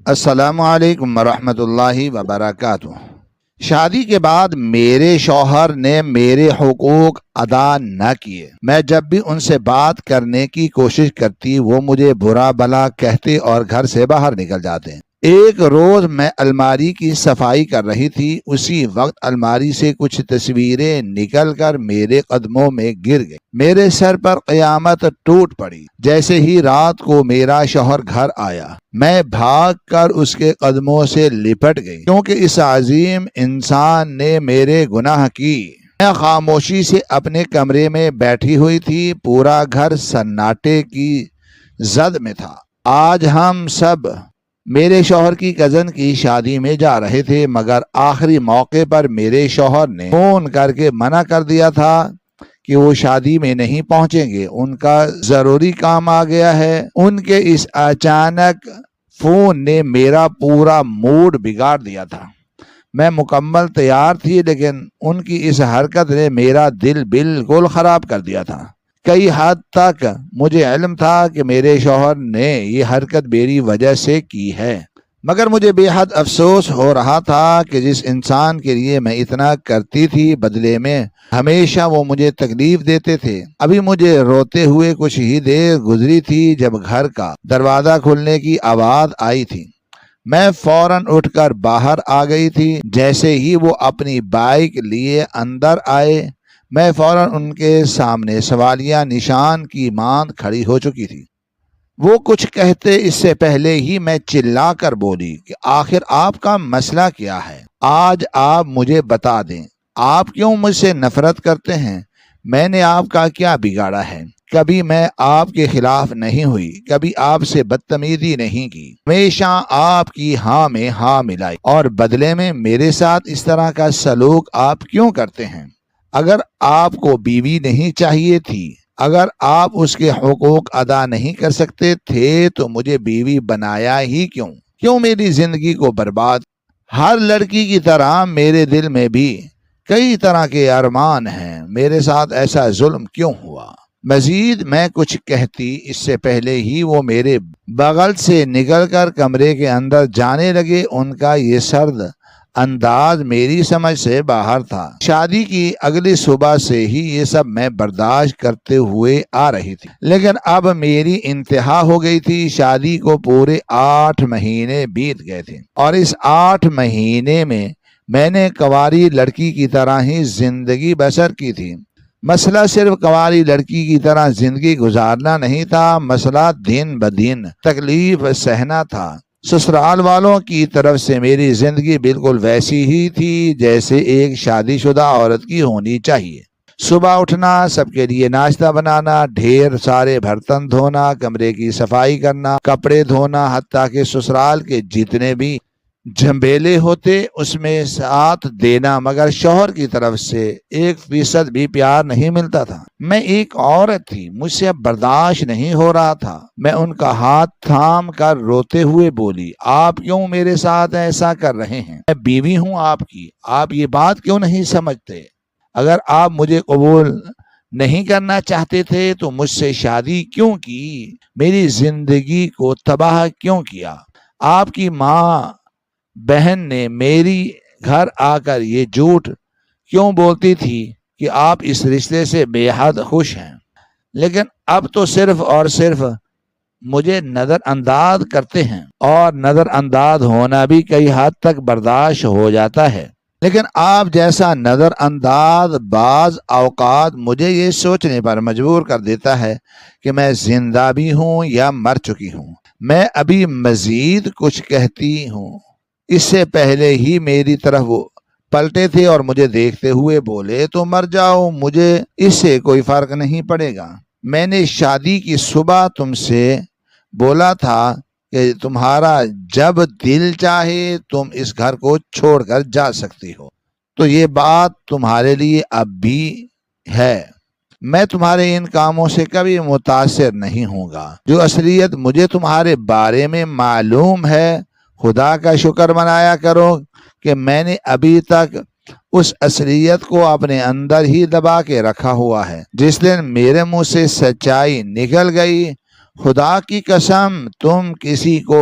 السلام علیکم ورحمۃ اللہ وبرکاتہ۔ شادی کے بعد میرے شوہر نے میرے حقوق ادا نہ کیے۔ میں جب بھی ان سے بات کرنے کی کوشش کرتی وہ مجھے برا بھلا کہتے اور گھر سے باہر نکل جاتے۔ ایک روز میں الماری کی صفائی کر رہی تھی، اسی وقت الماری سے کچھ تصویریں نکل کر میرے قدموں میں گر گئی۔ میرے سر پر قیامت ٹوٹ پڑی۔ جیسے ہی رات کو میرا شوہر گھر آیا، میں بھاگ کر اس کے قدموں سے لپٹ گئی، کیونکہ اس عظیم انسان نے میرے گناہ کی۔ میں خاموشی سے اپنے کمرے میں بیٹھی ہوئی تھی، پورا گھر سناٹے کی زد میں تھا۔ آج ہم سب میرے شوہر کی کزن کی شادی میں جا رہے تھے، مگر آخری موقع پر میرے شوہر نے فون کر کے منع کر دیا تھا کہ وہ شادی میں نہیں پہنچیں گے، ان کا ضروری کام آ گیا ہے۔ ان کے اس اچانک فون نے میرا پورا موڈ بگاڑ دیا تھا۔ میں مکمل تیار تھی، لیکن ان کی اس حرکت نے میرا دل بالکل خراب کر دیا تھا۔ کئی حد تک مجھے علم تھا کہ میرے شوہر نے یہ حرکت میری وجہ سے کی ہے، مگر مجھے بے حد افسوس ہو رہا تھا کہ جس انسان کے لیے میں اتنا کرتی تھی، بدلے میں ہمیشہ وہ مجھے تکلیف دیتے تھے۔ ابھی مجھے روتے ہوئے کچھ ہی دیر گزری تھی جب گھر کا دروازہ کھلنے کی آواز آئی تھی۔ میں فوراً اٹھ کر باہر آ گئی تھی۔ جیسے ہی وہ اپنی بائک لیے اندر آئے، میں فوراً ان کے سامنے سوالیہ نشان کی ماند کھڑی ہو چکی تھی۔ وہ کچھ کہتے اس سے پہلے ہی میں چلا کر بولی کہ آخر آپ کا مسئلہ کیا ہے؟ آج آپ مجھے بتا دیں، آپ کیوں مجھ سے نفرت کرتے ہیں؟ میں نے آپ کا کیا بگاڑا ہے؟ کبھی میں آپ کے خلاف نہیں ہوئی، کبھی آپ سے بدتمیزی نہیں کی، ہمیشہ آپ کی ہاں میں ہاں ملائی، اور بدلے میں میرے ساتھ اس طرح کا سلوک آپ کیوں کرتے ہیں؟ اگر آپ کو بیوی نہیں چاہیے تھی، اگر آپ اس کے حقوق ادا نہیں کر سکتے تھے تو مجھے بیوی بنایا ہی کیوں میری زندگی کو برباد؟ ہر لڑکی کی طرح میرے دل میں بھی کئی طرح کے ارمان ہیں، میرے ساتھ ایسا ظلم کیوں ہوا؟ مزید میں کچھ کہتی اس سے پہلے ہی وہ میرے بغل سے نکل کر کمرے کے اندر جانے لگے۔ ان کا یہ سرد انداز میری سمجھ سے باہر تھا۔ شادی کی اگلی صبح سے ہی یہ سب میں برداشت کرتے ہوئے آ رہی تھی، لیکن اب میری انتہا ہو گئی تھی۔ شادی کو پورے 8 مہینے بیت گئے تھے، اور اس 8 مہینے میں نے کنواری لڑکی کی طرح ہی زندگی بسر کی تھی۔ مسئلہ صرف کنواری لڑکی کی طرح زندگی گزارنا نہیں تھا، مسئلہ دن بدن تکلیف سہنا تھا۔ سسرال والوں کی طرف سے میری زندگی بالکل ویسی ہی تھی جیسے ایک شادی شدہ عورت کی ہونی چاہیے۔ صبح اٹھنا، سب کے لیے ناشتہ بنانا، ڈھیر سارے برتن دھونا، کمرے کی صفائی کرنا، کپڑے دھونا، حتیٰ کہ سسرال کے جتنے بھی جھنبیلے ہوتے اس میں ساتھ دینا، مگر شوہر کی طرف سے 1% بھی پیار نہیں ملتا تھا۔ میں ایک عورت تھی، مجھ سے اب برداشت نہیں ہو رہا تھا۔ میں ان کا ہاتھ تھام کر روتے ہوئے بولی، آپ کیوں میرے ساتھ ایسا کر رہے ہیں؟ میں بیوی ہوں آپ کی، آپ یہ بات کیوں نہیں سمجھتے؟ اگر آپ مجھے قبول نہیں کرنا چاہتے تھے تو مجھ سے شادی کیوں کی؟ میری زندگی کو تباہ کیوں کیا؟ آپ کی ماں بہن نے میری گھر آ کر یہ جھوٹ کیوں بولتی تھی کہ آپ اس رشتے سے بے حد خوش ہیں، لیکن اب تو صرف اور صرف مجھے نظر انداز کرتے ہیں، اور نظر انداز ہونا بھی کئی حد تک برداشت ہو جاتا ہے، لیکن آپ جیسا نظر انداز بعض اوقات مجھے یہ سوچنے پر مجبور کر دیتا ہے کہ میں زندہ بھی ہوں یا مر چکی ہوں۔ میں ابھی مزید کچھ کہتی ہوں اس سے پہلے ہی میری طرف وہ پلٹے تھے اور مجھے دیکھتے ہوئے بولے، تو مر جاؤ، مجھے اس سے کوئی فرق نہیں پڑے گا۔ میں نے شادی کی صبح تم سے بولا تھا کہ تمہارا جب دل چاہے تم اس گھر کو چھوڑ کر جا سکتی ہو، تو یہ بات تمہارے لیے اب بھی ہے۔ میں تمہارے ان کاموں سے کبھی متاثر نہیں ہوں گا۔ جو اصلیت مجھے تمہارے بارے میں معلوم ہے، خدا کا شکر منایا کرو کہ میں نے ابھی تک اس اصلیت کو اپنے اندر ہی دبا کے رکھا ہوا ہے۔ جس دن میرے منہ سے سچائی نکل گئی، خدا کی قسم تم کسی کو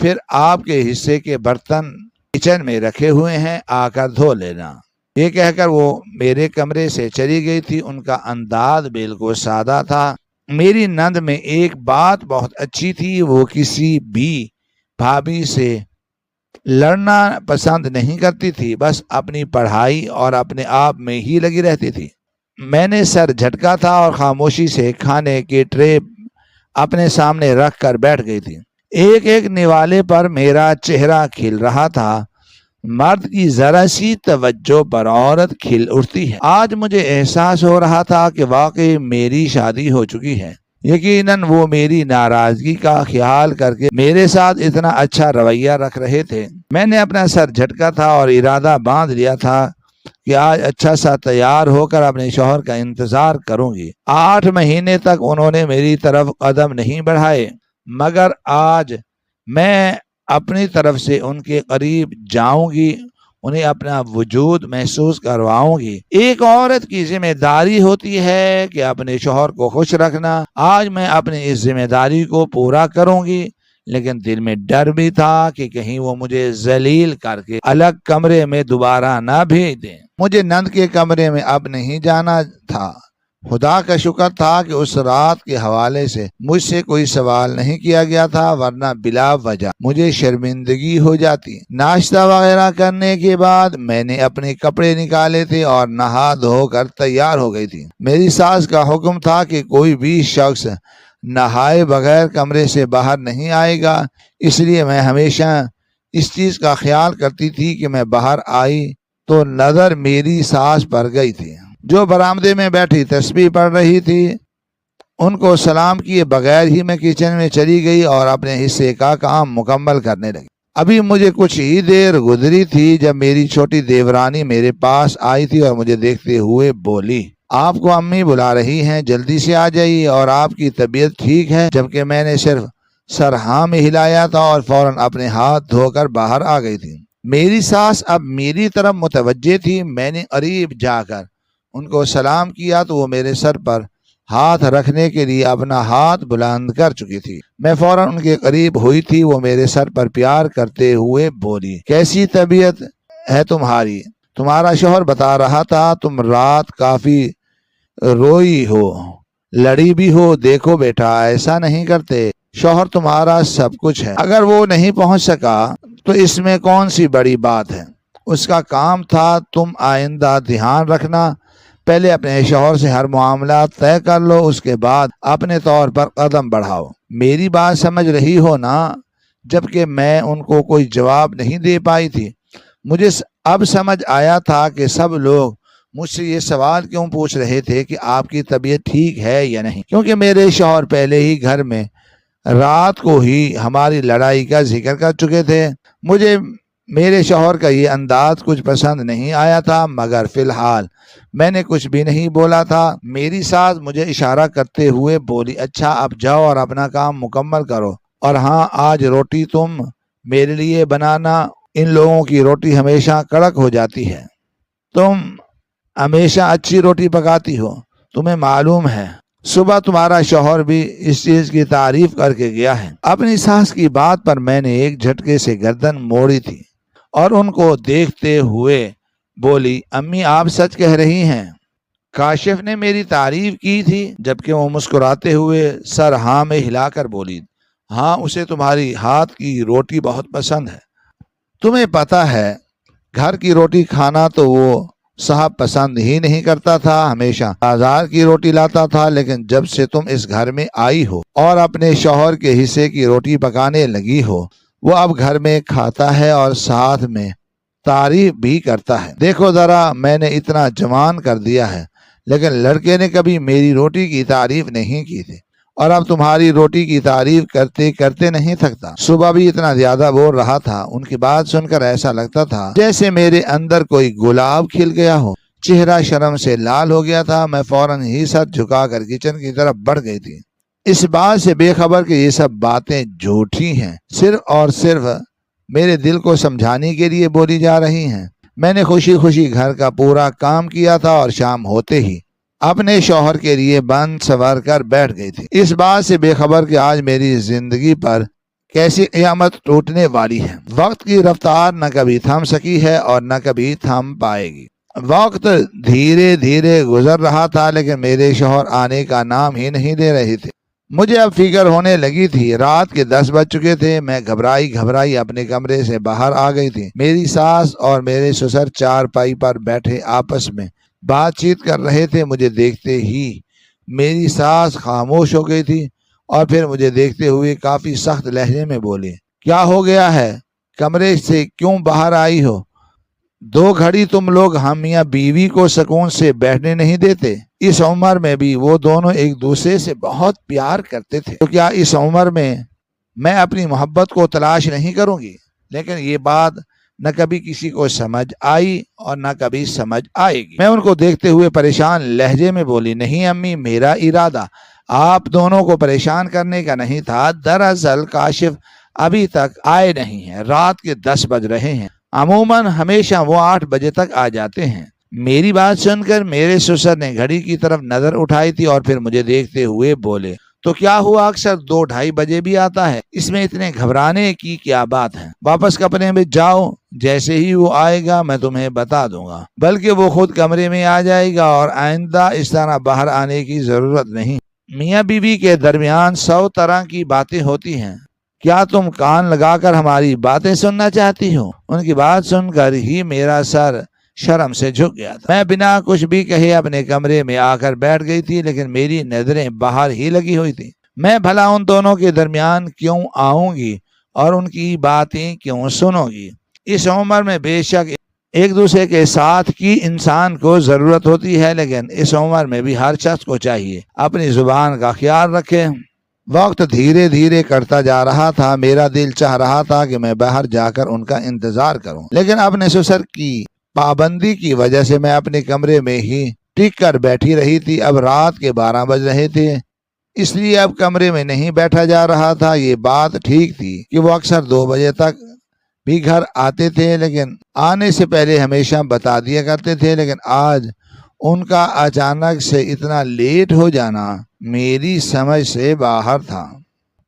پھر آپ کے حصے کے برتن کچن میں رکھے ہوئے ہیں، آ کر دھو لینا۔ یہ کہہ کر وہ میرے کمرے سے چلی گئی تھی۔ ان کا انداز بالکل سادہ تھا۔ میری نند میں ایک بات بہت اچھی تھی، وہ کسی بھی بھابھی سے لڑنا پسند نہیں کرتی تھی، بس اپنی پڑھائی اور اپنے آپ میں ہی لگی رہتی تھی۔ میں نے سر جھٹکا تھا اور خاموشی سے کھانے کی ٹرے اپنے سامنے رکھ کر بیٹھ گئی تھی۔ ایک ایک نوالے پر میرا چہرہ کھل رہا تھا۔ مرد کی ذرا سی توجہ پر عورت کھل اٹھتی ہے۔ آج مجھے احساس ہو رہا تھا کہ واقعی میری شادی ہو چکی ہے۔ یقیناً وہ میری ناراضگی کا خیال کر کے میرے ساتھ اتنا اچھا رویہ رکھ رہے تھے۔ میں نے اپنا سر جھٹکا تھا اور ارادہ باندھ لیا تھا کہ آج اچھا سا تیار ہو کر اپنے شوہر کا انتظار کروں گی۔ 8 مہینے تک انہوں نے میری طرف قدم نہیں بڑھائے، مگر آج میں اپنی طرف سے ان کے قریب جاؤں گی، انہیں اپنا وجود محسوس کرواؤں گی۔ ایک عورت کی ذمہ داری ہوتی ہے کہ اپنے شوہر کو خوش رکھنا۔ آج میں اپنی اس ذمہ داری کو پورا کروں گی، لیکن دل میں ڈر بھی تھا کہ کہیں وہ مجھے ذلیل کر کے الگ کمرے میں دوبارہ نہ بھیج دیں۔ مجھے نند کے کمرے میں اب نہیں جانا تھا۔ خدا کا شکر تھا کہ اس رات کے حوالے سے مجھ سے کوئی سوال نہیں کیا گیا تھا، ورنہ بلا وجہ مجھے شرمندگی ہو جاتی۔ ناشتہ وغیرہ کرنے کے بعد میں نے اپنے کپڑے نکالے تھے اور نہا دھو کر تیار ہو گئی تھی۔ میری ساس کا حکم تھا کہ کوئی بھی شخص نہائے بغیر کمرے سے باہر نہیں آئے گا، اس لیے میں ہمیشہ اس چیز کا خیال کرتی تھی کہ میں باہر آئی تو نظر میری ساس پر گئی تھی، جو برآمدے میں بیٹھی تسبیح پڑھ رہی تھی۔ ان کو سلام کیے بغیر ہی میں کچن میں چلی گئی اور اپنے حصے کا کام مکمل کرنے لگی۔ ابھی مجھے کچھ ہی دیر گزری تھی جب میری چھوٹی دیورانی میرے پاس آئی تھی اور مجھے دیکھتے ہوئے بولی، آپ کو امی بلا رہی ہیں، جلدی سے آ جائیے، اور آپ کی طبیعت ٹھیک ہے؟ جبکہ میں نے صرف سر ہاں میں ہلایا تھا اور فوراً اپنے ہاتھ دھو کر باہر آ گئی تھی۔ میری ساس اب میری طرف متوجہ تھی۔ میں نے قریب جا کر ان کو سلام کیا تو وہ میرے سر پر ہاتھ رکھنے کے لیے اپنا ہاتھ بلند کر چکی تھی۔ میں فوراً ان کے قریب ہوئی تھی۔ وہ میرے سر پر پیار کرتے ہوئے بولی، کیسی طبیعت ہے تمہاری؟ تمہارا شوہر بتا رہا تھا تم رات کافی روئی ہو، لڑی بھی ہو۔ دیکھو بیٹا، ایسا نہیں کرتے، شوہر تمہارا سب کچھ ہے، اگر وہ نہیں پہنچ سکا تو اس میں کون سی بڑی بات ہے؟ اس کا کام تھا، تم آئندہ دھیان رکھنا، پہلے اپنے شوہر سے ہر معاملات طے کر لو، اس کے بعد اپنے طور پر قدم بڑھاؤ۔ میری بات سمجھ رہی ہو نا؟ جبکہ میں ان کو کوئی جواب نہیں دے پائی تھی۔ مجھے اب سمجھ آیا تھا کہ سب لوگ مجھ سے یہ سوال کیوں پوچھ رہے تھے کہ آپ کی طبیعت ٹھیک ہے یا نہیں، کیونکہ میرے شوہر پہلے ہی گھر میں رات کو ہی ہماری لڑائی کا ذکر کر چکے تھے۔ مجھے میرے شوہر کا یہ انداز کچھ پسند نہیں آیا تھا، مگر فی الحال میں نے کچھ بھی نہیں بولا تھا۔ میری ساس مجھے اشارہ کرتے ہوئے بولی، اچھا اب جاؤ اور اپنا کام مکمل کرو، اور ہاں آج روٹی تم میرے لیے بنانا، ان لوگوں کی روٹی ہمیشہ کڑک ہو جاتی ہے، تم ہمیشہ اچھی روٹی پکاتی ہو، تمہیں معلوم ہے صبح تمہارا شوہر بھی اس چیز کی تعریف کر کے گیا ہے۔ اپنی ساس کی بات پر میں نے ایک جھٹکے سے گردن موڑی تھی اور ان کو دیکھتے ہوئے بولی، امی آپ سچ کہہ رہی ہیں؟ کاشف نے میری تعریف کی تھی، جبکہ وہ مسکراتے ہوئے سر ہاں میں ہلا کر بولی، ہاں اسے تمہاری ہاتھ کی روٹی بہت پسند ہے۔ تمہیں پتہ ہے گھر کی روٹی کھانا تو وہ صاحب پسند ہی نہیں کرتا تھا، ہمیشہ بازار کی روٹی لاتا تھا، لیکن جب سے تم اس گھر میں آئی ہو اور اپنے شوہر کے حصے کی روٹی پکانے لگی ہو، وہ اب گھر میں کھاتا ہے اور ساتھ میں تعریف بھی کرتا ہے۔ دیکھو ذرا، میں نے اتنا جوان کر دیا ہے، لیکن لڑکے نے کبھی میری روٹی کی تعریف نہیں کی تھی، اور اب تمہاری روٹی کی تعریف کرتے کرتے نہیں تھکتا۔ صبح بھی اتنا زیادہ بول رہا تھا۔ ان کی بات سن کر ایسا لگتا تھا جیسے میرے اندر کوئی گلاب کھل گیا ہو۔ چہرہ شرم سے لال ہو گیا تھا۔ میں فوراً ہی سر جھکا کر کچن کی طرف بڑھ گئی تھی، اس بات سے بے خبر کہ یہ سب باتیں جھوٹی ہیں، صرف اور صرف میرے دل کو سمجھانے کے لیے بولی جا رہی ہیں۔ میں نے خوشی خوشی گھر کا پورا کام کیا تھا اور شام ہوتے ہی اپنے شوہر کے لیے بند سنور کر بیٹھ گئی تھی، اس بات سے بے خبر کہ آج میری زندگی پر کیسی قیامت ٹوٹنے والی ہے۔ وقت کی رفتار نہ کبھی تھم سکی ہے اور نہ کبھی تھم پائے گی۔ وقت دھیرے دھیرے گزر رہا تھا لیکن میرے شوہر آنے کا نام ہی نہیں لے رہے تھے۔ مجھے اب فکر ہونے لگی تھی۔ رات کے 10 بج چکے تھے۔ میں گھبرائی اپنے کمرے سے باہر آ گئی تھی۔ میری ساس اور میرے سسر چارپائی پر بیٹھے آپس میں بات چیت کر رہے تھے۔ مجھے دیکھتے ہی میری ساس خاموش ہو گئی تھی اور پھر مجھے دیکھتے ہوئے کافی سخت لہجے میں بولے، کیا ہو گیا ہے؟ کمرے سے کیوں باہر آئی ہو؟ 2 گھڑی تم لوگ ہم میاں بیوی کو سکون سے بیٹھنے نہیں دیتے؟ اس عمر میں بھی وہ دونوں ایک دوسرے سے بہت پیار کرتے تھے، تو کیا اس عمر میں اپنی محبت کو تلاش نہیں کروں گی؟ لیکن یہ بات نہ کبھی کسی کو سمجھ آئی اور نہ کبھی سمجھ آئے گی۔ میں ان کو دیکھتے ہوئے پریشان لہجے میں بولی، نہیں امی، میرا ارادہ آپ دونوں کو پریشان کرنے کا نہیں تھا۔ دراصل کاشف ابھی تک آئے نہیں ہیں۔ رات کے 10 بج رہے ہیں۔ عموماً ہمیشہ وہ 8 بجے تک آ جاتے ہیں۔ میری بات سن کر میرے سسر نے گھڑی کی طرف نظر اٹھائی تھی اور پھر مجھے دیکھتے ہوئے بولے، تو کیا ہوا؟ اکثر 2-2:30 بجے بھی آتا ہے، اس میں اتنے گھبرانے کی کیا بات ہے؟ واپس کمرے میں جاؤ، جیسے ہی وہ آئے گا میں تمہیں بتا دوں گا، بلکہ وہ خود کمرے میں آ جائے گا اور آئندہ اس طرح باہر آنے کی ضرورت نہیں۔ میاں بیوی کے درمیان 100 طرح کی باتیں ہوتی ہیں، کیا تم کان لگا کر ہماری باتیں سننا چاہتی ہو؟ ان کی بات سن کر ہی میرا سر شرم سے جھک گیا تھا۔ میں بنا کچھ بھی کہے اپنے کمرے میں آ کر بیٹھ گئی تھی، لیکن میری نظریں باہر ہی لگی ہوئی تھی۔ میں بھلا ان دونوں کے درمیان کیوں آؤں گی اور ان کی باتیں کیوں سنوں گی؟ اس عمر میں بے شک ایک دوسرے کے ساتھ کی انسان کو ضرورت ہوتی ہے، لیکن اس عمر میں بھی ہر شخص کو چاہیے اپنی زبان کا خیال رکھے۔ وقت دھیرے دھیرے کٹتا جا رہا تھا۔ میرا دل چاہ رہا تھا کہ میں باہر جا کر ان کا انتظار کروں، لیکن اپنے سسر کی پابندی کی وجہ سے میں اپنے کمرے میں ہی ٹک کر بیٹھی رہی تھی۔ اب رات کے 12 بج رہے تھے، اس لیے اب کمرے میں نہیں بیٹھا جا رہا تھا۔ یہ بات ٹھیک تھی کہ وہ اکثر 2 بجے تک بھی گھر آتے تھے، لیکن آنے سے پہلے ہمیشہ بتا دیا کرتے تھے، لیکن آج ان کا اچانک سے اتنا لیٹ ہو جانا میری سمجھ سے باہر تھا۔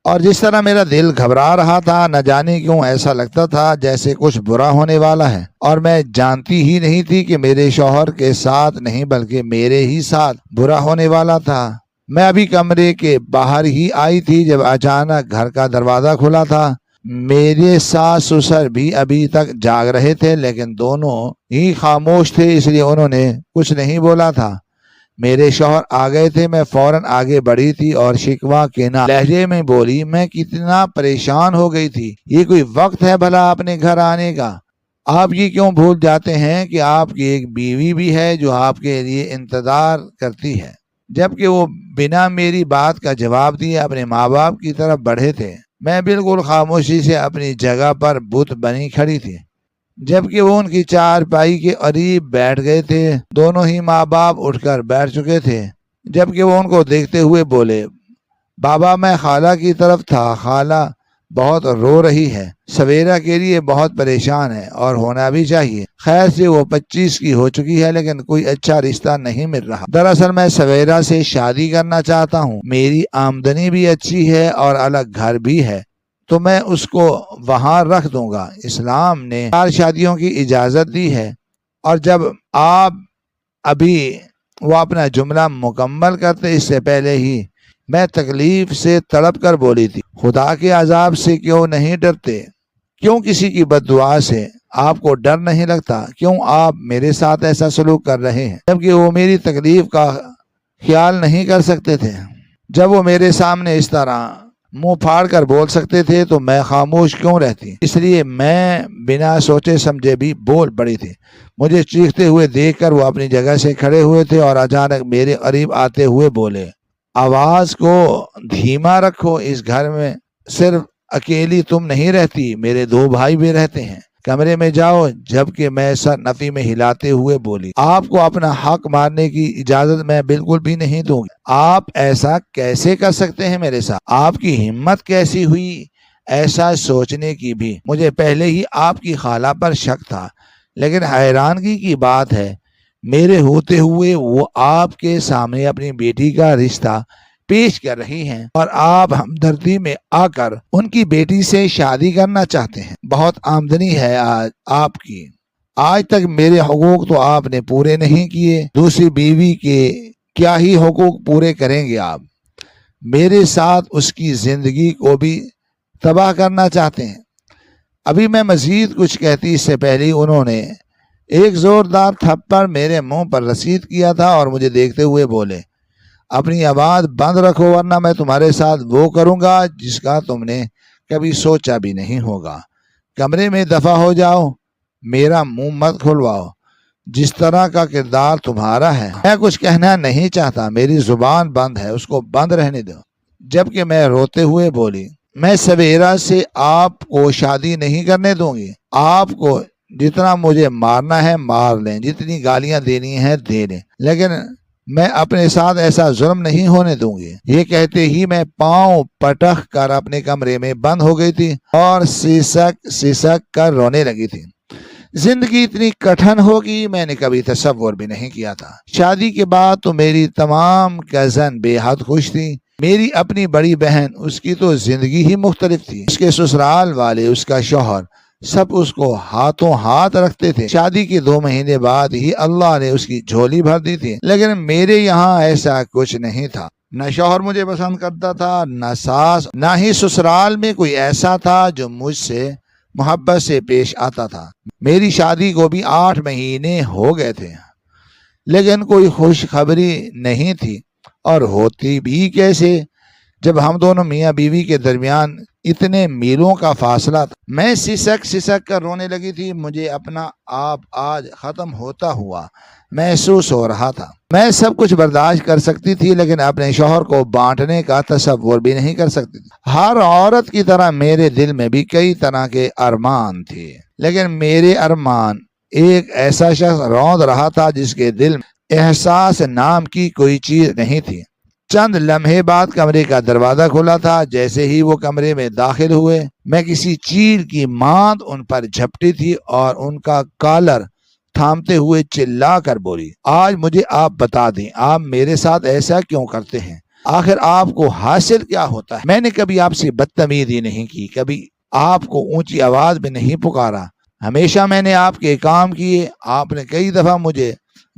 اور جس طرح میرا دل گھبرا رہا تھا، نہ جانے کیوں ایسا لگتا تھا جیسے کچھ برا ہونے والا ہے، اور میں جانتی ہی نہیں تھی کہ میرے شوہر کے ساتھ نہیں بلکہ میرے ہی ساتھ برا ہونے والا تھا۔ میں ابھی کمرے کے باہر ہی آئی تھی جب اچانک گھر کا دروازہ کھلا تھا۔ میرے ساس سسر بھی ابھی تک جاگ رہے تھے، لیکن دونوں ہی خاموش تھے، اس لیے انہوں نے کچھ نہیں بولا تھا۔ میرے شوہر آ گئے تھے۔ میں فوراً آگے بڑھی تھی اور شکوہ کینہ لہجے میں بولی، میں کتنا پریشان ہو گئی تھی، یہ کوئی وقت ہے بھلا اپنے گھر آنے کا؟ آپ یہ کیوں بھول جاتے ہیں کہ آپ کی ایک بیوی بھی ہے جو آپ کے لیے انتظار کرتی ہے؟ جبکہ وہ بنا میری بات کا جواب دیے اپنے ماں باپ کی طرف بڑھے تھے۔ میں بالکل خاموشی سے اپنی جگہ پر بت بنی کھڑی تھی، جبکہ وہ ان کی چارپائی کے قریب بیٹھ گئے تھے۔ دونوں ہی ماں باپ اٹھ کر بیٹھ چکے تھے، جبکہ وہ ان کو دیکھتے ہوئے بولے، بابا میں خالہ کی طرف تھا، خالہ بہت رو رہی ہے، سویرا کے لیے بہت پریشان ہے اور ہونا بھی چاہیے۔ خیر سے وہ 25 کی ہو چکی ہے، لیکن کوئی اچھا رشتہ نہیں مل رہا۔ دراصل میں سویرا سے شادی کرنا چاہتا ہوں، میری آمدنی بھی اچھی ہے اور الگ گھر بھی ہے، تو میں اس کو وہاں رکھ دوں گا۔ اسلام نے 4 شادیوں کی اجازت دی ہے۔ اور جب آپ ابھی وہ اپنا جملہ مکمل کرتے اس سے پہلے ہی میں تکلیف سے تڑپ کر بولی تھی، خدا کے عذاب سے کیوں نہیں ڈرتے؟ کیوں کسی کی بد دعا سے آپ کو ڈر نہیں لگتا؟ کیوں آپ میرے ساتھ ایسا سلوک کر رہے ہیں جبکہ وہ میری تکلیف کا خیال نہیں کر سکتے تھے؟ جب وہ میرے سامنے اس طرح منہ پھاڑ کر بول سکتے تھے تو میں خاموش کیوں رہتی؟ اس لیے میں بنا سوچے سمجھے بھی بول پڑی تھی۔ مجھے چیختے ہوئے دیکھ کر وہ اپنی جگہ سے کھڑے ہوئے تھے اور اچانک میرے قریب آتے ہوئے بولے، آواز کو دھیما رکھو، اس گھر میں صرف اکیلی تم نہیں رہتی، میرے 2 بھائی بھی رہتے ہیں، کمرے میں جاؤ۔ جبکہ میں سر نفی میں ہلاتے ہوئے بولی، آپ کو اپنا حق مارنے کی اجازت میں بالکل بھی نہیں دوں گی۔ آپ ایسا کیسے کر سکتے ہیں میرے ساتھ؟ آپ کی ہمت کیسی ہوئی ایسا سوچنے کی بھی؟ مجھے پہلے ہی آپ کی خالہ پر شک تھا، لیکن حیرانگی کی بات ہے میرے ہوتے ہوئے وہ آپ کے سامنے اپنی بیٹی کا رشتہ پیش کر رہی ہیں اور آپ ہمدردی میں آ کر ان کی بیٹی سے شادی کرنا چاہتے ہیں۔ بہت آمدنی ہے آج آپ کی، آج تک میرے حقوق تو آپ نے پورے نہیں کیے، دوسری بیوی کے کیا ہی حقوق پورے کریں گے آپ؟ میرے ساتھ اس کی زندگی کو بھی تباہ کرنا چاہتے ہیں۔ ابھی میں مزید کچھ کہتی اس سے پہلے انہوں نے ایک زوردار تھپڑ میرے منہ پر رسید کیا تھا اور مجھے دیکھتے ہوئے بولے، اپنی آواز بند رکھو ورنہ میں تمہارے ساتھ وہ کروں گا جس کا تم نے کبھی سوچا بھی نہیں ہوگا۔ کمرے میں دفع ہو جاؤ، میرا منہ مت کھلواؤ، جس طرح کا کردار تمہارا ہے میں کچھ کہنا نہیں چاہتا، میری زبان بند ہے، اس کو بند رہنے دو۔ جبکہ میں روتے ہوئے بولی، میں سویرا سے آپ کو شادی نہیں کرنے دوں گی، آپ کو جتنا مجھے مارنا ہے مار لیں، جتنی گالیاں دینی ہیں دے لیں، لیکن میں اپنے ساتھ ایسا ظلم نہیں ہونے دوں گی۔ یہ کہتے ہی میں پاؤں پٹخ کر اپنے کمرے میں بند ہو گئی تھی اور سسک کر رونے لگی تھی۔ زندگی اتنی کٹھن ہوگی میں نے کبھی تصور بھی نہیں کیا تھا۔ شادی کے بعد تو میری تمام کزن بے حد خوش تھی۔ میری اپنی بڑی بہن، اس کی تو زندگی ہی مختلف تھی، اس کے سسرال والے، اس کا شوہر، سب اس کو ہاتھوں ہاتھ رکھتے تھے۔ شادی کے 2 مہینے بعد ہی اللہ نے اس کی جھولی بھر دی تھی، لیکن میرے یہاں ایسا کچھ نہیں تھا۔ نہ شوہر مجھے پسند کرتا تھا، نہ ساس، نہ ہی سسرال میں کوئی ایسا تھا جو مجھ سے محبت سے پیش آتا تھا۔ میری شادی کو بھی 8 مہینے ہو گئے تھے، لیکن کوئی خوشخبری نہیں تھی، اور ہوتی بھی کیسے جب ہم دونوں میاں بیوی کے درمیان اتنے میلوں کا فاصلہ تھا۔ میں سسک کر رونے لگی تھی، مجھے اپنا آپ آج ختم ہوتا ہوا محسوس ہو رہا تھا۔ میں سب کچھ برداشت کر سکتی تھی، لیکن اپنے شوہر کو بانٹنے کا تصور بھی نہیں کر سکتی تھی۔ ہر عورت کی طرح میرے دل میں بھی کئی طرح کے ارمان تھے، لیکن میرے ارمان ایک ایسا شخص روند رہا تھا جس کے دل میں احساس نام کی کوئی چیز نہیں تھی۔ چند لمحے بعد کمرے کا دروازہ کھلا تھا۔ جیسے ہی وہ کمرے میں داخل ہوئے، میں کسی چیل کی ماند ان پر جھپٹی تھی اور ان کا کالر تھامتے ہوئے چلا کر بولی، آج مجھے آپ بتا دیں، آپ میرے ساتھ ایسا کیوں کرتے ہیں؟ آخر آپ کو حاصل کیا ہوتا ہے؟ میں نے کبھی آپ سے بدتمیزی نہیں کی، کبھی آپ کو اونچی آواز میں نہیں پکارا، ہمیشہ میں نے آپ کے کام کیے۔ آپ نے کئی دفعہ مجھے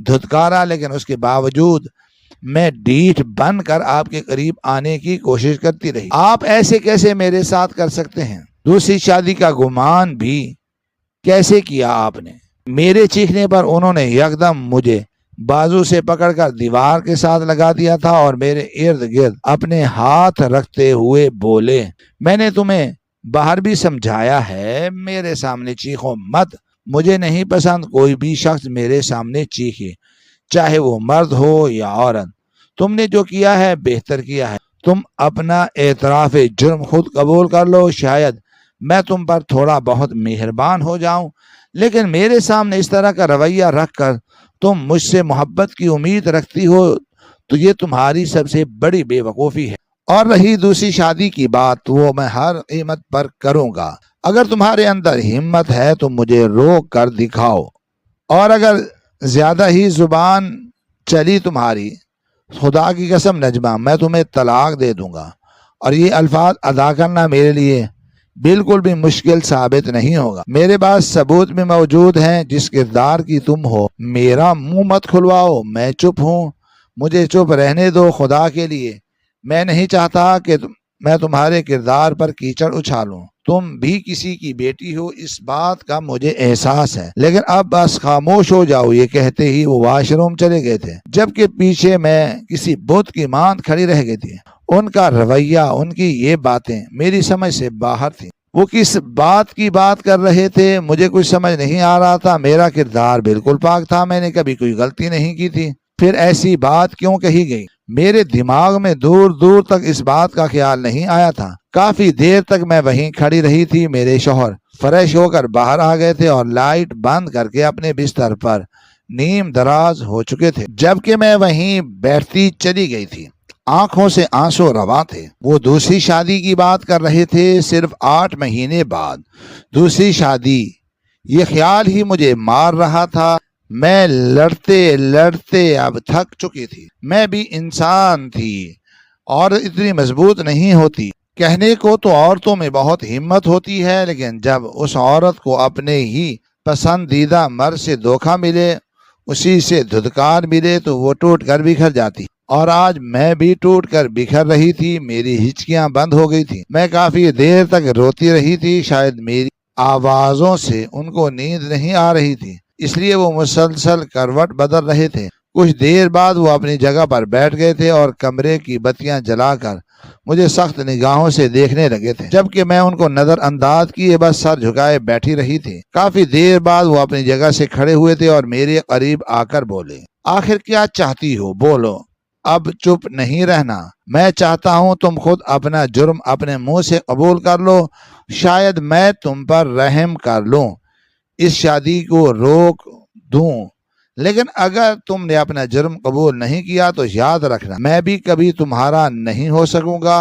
دھتکارا، لیکن اس کے باوجود میں ڈیٹھ بن کر آپ کے قریب آنے کی کوشش کرتی رہی۔ آپ ایسے کیسے میرے ساتھ کر سکتے ہیں؟ دوسری شادی کا گمان بھی کیسے کیا آپ نے؟ میرے چیخنے پر انہوں نے یکدم مجھے بازو سے پکڑ کر دیوار کے ساتھ لگا دیا تھا اور میرے ارد گرد اپنے ہاتھ رکھتے ہوئے بولے، میں نے تمہیں باہر بھی سمجھایا ہے، میرے سامنے چیخو مت، مجھے نہیں پسند کوئی بھی شخص میرے سامنے چیخے، چاہے وہ مرد ہو یا عورت۔ تم نے جو کیا ہے بہتر کیا ہے، تم اپنا اعتراف جرم خود قبول کر لو، شاید میں تم پر تھوڑا بہت مہربان ہو جاؤں، لیکن میرے سامنے اس طرح کا رویہ رکھ کر تم مجھ سے محبت کی امید رکھتی ہو تو یہ تمہاری سب سے بڑی بے وقوفی ہے۔ اور رہی دوسری شادی کی بات، وہ میں ہر قیمت پر کروں گا۔ اگر تمہارے اندر ہمت ہے تو مجھے روک کر دکھاؤ، اور اگر زیادہ ہی زبان چلی تمہاری، خدا کی قسم نجمہ، میں تمہیں طلاق دے دوں گا، اور یہ الفاظ ادا کرنا میرے لیے بالکل بھی مشکل ثابت نہیں ہوگا۔ میرے پاس ثبوت بھی موجود ہیں، جس کردار کی تم ہو۔ میرا منہ مت کھلواؤ، میں چپ ہوں، مجھے چپ رہنے دو خدا کے لیے۔ میں نہیں چاہتا کہ میں تمہارے کردار پر کیچڑ اچھالوں۔ تم بھی کسی کی بیٹی ہو، اس بات کا مجھے احساس ہے، لیکن اب بس خاموش ہو جاؤ۔ یہ کہتے ہی وہ واش روم چلے گئے تھے، جبکہ پیچھے میں کسی بت کی ماند کھڑی رہ گئی تھی۔ ان کا رویہ، ان کی یہ باتیں میری سمجھ سے باہر تھیں۔ وہ کس بات کی بات کر رہے تھے مجھے کچھ سمجھ نہیں آ رہا تھا۔ میرا کردار بالکل پاک تھا، میں نے کبھی کوئی غلطی نہیں کی تھی، پھر ایسی بات کیوں کہی گئی؟ میرے دماغ میں دور دور تک اس بات کا خیال نہیں آیا تھا۔ کافی دیر تک میں وہیں کھڑی رہی تھی۔ میرے شوہر فریش ہو کر باہر آ گئے تھے اور لائٹ بند کر کے اپنے بستر پر نیم دراز ہو چکے تھے، جبکہ میں وہیں بیٹھتی چلی گئی تھی۔ آنکھوں سے آنسو رواں تھے۔ وہ دوسری شادی کی بات کر رہے تھے، صرف 8 مہینے بعد دوسری شادی۔ یہ خیال ہی مجھے مار رہا تھا۔ میں لڑتے لڑتے اب تھک چکی تھی۔ میں بھی انسان تھی عورت اتنی مضبوط نہیں ہوتی۔ کہنے کو تو عورتوں میں بہت ہمت ہوتی ہے، لیکن جب اس عورت کو اپنے ہی پسندیدہ مرد سے دھوکہ ملے، اسی سے دھتکار ملے، تو وہ ٹوٹ کر بکھر جاتی۔ اور آج میں بھی ٹوٹ کر بکھر رہی تھی، میری ہچکیاں بند ہو گئی تھی، میں کافی دیر تک روتی رہی تھی۔ شاید میری آوازوں سے ان کو نیند نہیں آ رہی تھی، اس لیے وہ مسلسل کروٹ بدل رہے تھے۔ کچھ دیر بعد وہ اپنی جگہ پر بیٹھ گئے تھے اور کمرے کی بتیاں جلا کر مجھے سخت نگاہوں سے دیکھنے لگے تھے، جبکہ میں ان کو نظر انداز کیے بس سر جھکائے بیٹھی رہی تھی۔ کافی دیر بعد وہ اپنی جگہ سے کھڑے ہوئے تھے اور میرے قریب آ کر بولے، آخر کیا چاہتی ہو؟ بولو، اب چپ نہیں رہنا۔ میں چاہتا ہوں تم خود اپنا جرم اپنے منہ سے قبول کر لو، شاید میں تم پر رحم کر لوں، اس شادی کو روک دوں۔ لیکن اگر تم نے اپنا جرم قبول نہیں کیا تو یاد رکھنا میں بھی کبھی تمہارا نہیں ہو سکوں گا۔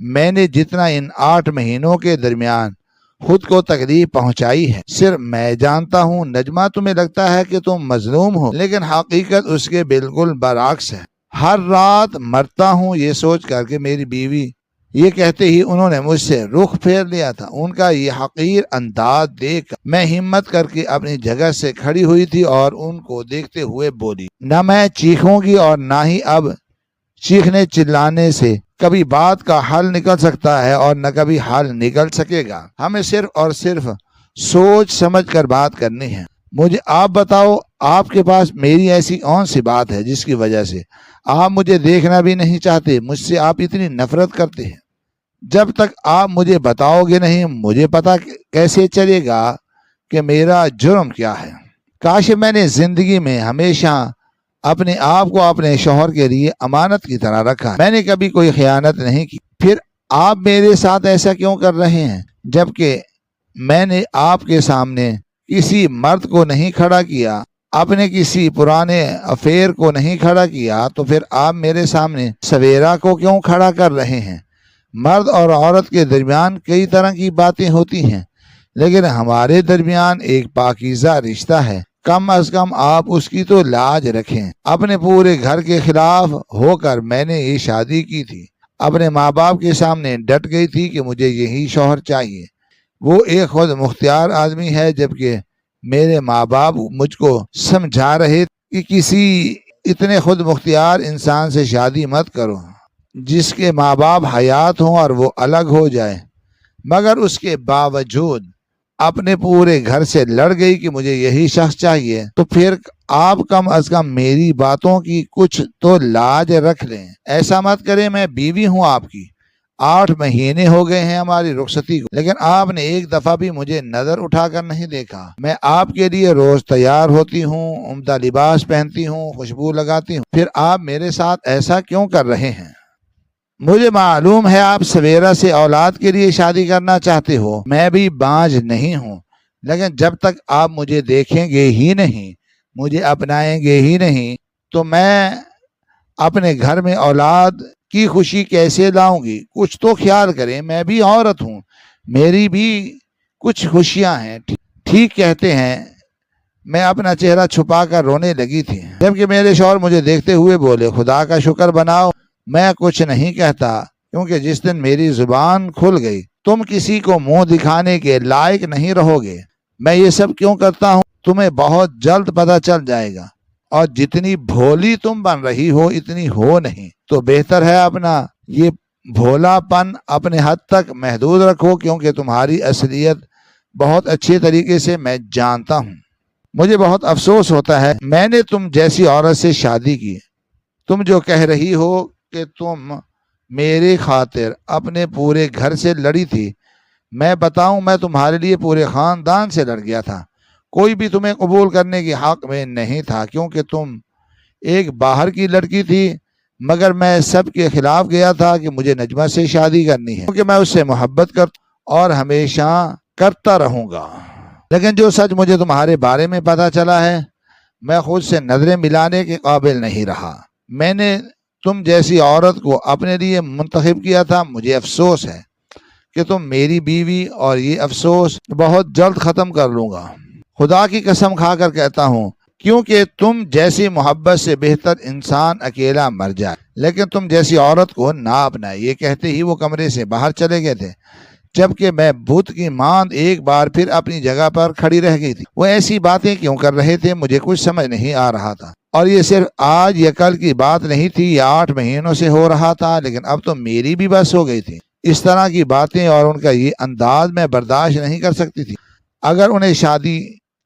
میں نے جتنا ان 8 مہینوں کے درمیان خود کو تکلیف پہنچائی ہے صرف میں جانتا ہوں۔ نجمہ، تمہیں لگتا ہے کہ تم مظلوم ہو، لیکن حقیقت اس کے بالکل برعکس ہے۔ ہر رات مرتا ہوں یہ سوچ کر کہ میری بیوی، یہ کہتے ہی انہوں نے مجھ سے رخ پھیر لیا تھا۔ ان کا یہ حقیر انداز دیکھ کر میں ہمت کر کے اپنی جگہ سے کھڑی ہوئی تھی اور ان کو دیکھتے ہوئے بولی، نہ میں چیخوں گی اور نہ ہی اب چیخنے چلانے سے کبھی بات کا حل نکل سکتا ہے اور نہ کبھی حل نکل سکے گا۔ ہمیں صرف اور صرف سوچ سمجھ کر بات کرنی ہے۔ مجھے آپ بتاؤ، آپ کے پاس میری ایسی کون سی بات ہے جس کی وجہ سے آپ مجھے دیکھنا بھی نہیں چاہتے؟ مجھ سے آپ اتنی نفرت کرتے ہیں۔ جب تک آپ مجھے بتاؤ گے نہیں، مجھے پتا کیسے چلے گا کہ میرا جرم کیا ہے؟ کاش میں نے زندگی میں ہمیشہ اپنے آپ کو اپنے شوہر کے لیے امانت کی طرح رکھا۔ میں نے کبھی کوئی خیانت نہیں کی۔ پھر آپ میرے ساتھ ایسا کیوں کر رہے ہیں؟ جبکہ میں نے آپ کے سامنے کسی مرد کو نہیں کھڑا کیا، اپنے کسی پرانے افیئر کو نہیں کھڑا کیا، تو پھر آپ میرے سامنے سویرا کو کیوں کھڑا کر رہے ہیں؟ مرد اور عورت کے درمیان کئی طرح کی باتیں ہوتی ہیں، لیکن ہمارے درمیان ایک پاکیزہ رشتہ ہے۔ کم از کم آپ اس کی تو لاج رکھیں۔ اپنے پورے گھر کے خلاف ہو کر میں نے یہ شادی کی تھی۔ اپنے ماں باپ کے سامنے ڈٹ گئی تھی کہ مجھے یہی شوہر چاہیے۔ وہ ایک خود مختار آدمی ہے، جبکہ میرے ماں باپ مجھ کو سمجھا رہے کہ کسی اتنے خود مختار انسان سے شادی مت کرو جس کے ماں باپ حیات ہوں اور وہ الگ ہو جائے، مگر اس کے باوجود اپنے پورے گھر سے لڑ گئی کہ مجھے یہی شخص چاہیے۔ تو پھر آپ کم از کم میری باتوں کی کچھ تو لاج رکھ لیں۔ ایسا مت کریں، میں بیوی ہوں آپ کی، 8 مہینے ہو گئے ہیں ہماری رخصتی کو، لیکن آپ نے ایک دفعہ بھی مجھے نظر اٹھا کر نہیں دیکھا۔ میں آپ کے لیے روز تیار ہوتی ہوں، عمدہ لباس پہنتی ہوں، خوشبو لگاتی ہوں، پھر آپ میرے ساتھ ایسا کیوں کر رہے ہیں؟ مجھے معلوم ہے آپ سویرا سے اولاد کے لیے شادی کرنا چاہتے ہو، میں بھی باز نہیں ہوں، لیکن جب تک آپ مجھے دیکھیں گے ہی نہیں، مجھے اپنائیں گے ہی نہیں، تو میں اپنے گھر میں اولاد کی خوشی کیسے لاؤں گی؟ کچھ تو خیال کریں، میں بھی عورت ہوں، میری بھی کچھ خوشیاں ہیں۔ ٹھیک کہتے ہیں۔ میں اپنا چہرہ چھپا کر رونے لگی تھی، جبکہ میرے شوہر مجھے دیکھتے ہوئے بولے، خدا کا شکر بناؤ میں کچھ نہیں کہتا، کیونکہ جس دن میری زبان کھل گئی تم کسی کو منہ دکھانے کے لائق نہیں رہو گے۔ میں یہ سب کیوں کرتا ہوں تمہیں بہت جلد پتہ چل جائے گا، اور جتنی بھولی تم بن رہی ہو اتنی ہو نہیں، تو بہتر ہے اپنا یہ بھولا پن اپنے حد تک محدود رکھو، کیونکہ تمہاری اصلیت بہت اچھے طریقے سے میں جانتا ہوں۔ مجھے بہت افسوس ہوتا ہے میں نے تم جیسی عورت سے شادی کی۔ تم جو کہہ رہی ہو کہ تم میرے خاطر اپنے پورے گھر سے لڑی تھی، میں بتاؤں میں تمہارے لیے پورے خاندان سے لڑ گیا تھا۔ کوئی بھی تمہیں قبول کرنے کے حق میں نہیں تھا، کیونکہ تم ایک باہر کی لڑکی تھی، مگر میں سب کے خلاف گیا تھا کہ مجھے نجمہ سے شادی کرنی ہے، کیونکہ میں اس سے محبت کرتا اور ہمیشہ کرتا رہوں گا۔ لیکن جو سچ مجھے تمہارے بارے میں پتا چلا ہے، میں خود سے نظریں ملانے کے قابل نہیں رہا۔ میں نے تم جیسی عورت کو اپنے لیے منتخب کیا تھا۔ مجھے افسوس ہے کہ تم میری بیوی، اور یہ افسوس بہت جلد ختم کر لوں گا۔ خدا کی قسم کھا کر کہتا ہوں کیونکہ تم جیسی محبت سے بہتر انسان اکیلا مر جائے، لیکن تم جیسی عورت کو نہ اپنائے۔ یہ کہتے ہی وہ کمرے سے باہر چلے گئے تھے، جبکہ میں بت کی ماند ایک بار پھر اپنی جگہ پر کھڑی رہ گئی تھی۔ وہ ایسی باتیں کیوں کر رہے تھے مجھے کچھ سمجھ نہیں آ رہا تھا، اور یہ صرف آج یا کل کی بات نہیں تھی، یہ 8 مہینوں سے ہو رہا تھا، لیکن اب تو میری بھی بس ہو گئی تھی۔ اس طرح کی باتیں اور ان کا یہ انداز میں برداشت نہیں کر سکتی تھی۔ اگر انہیں شادی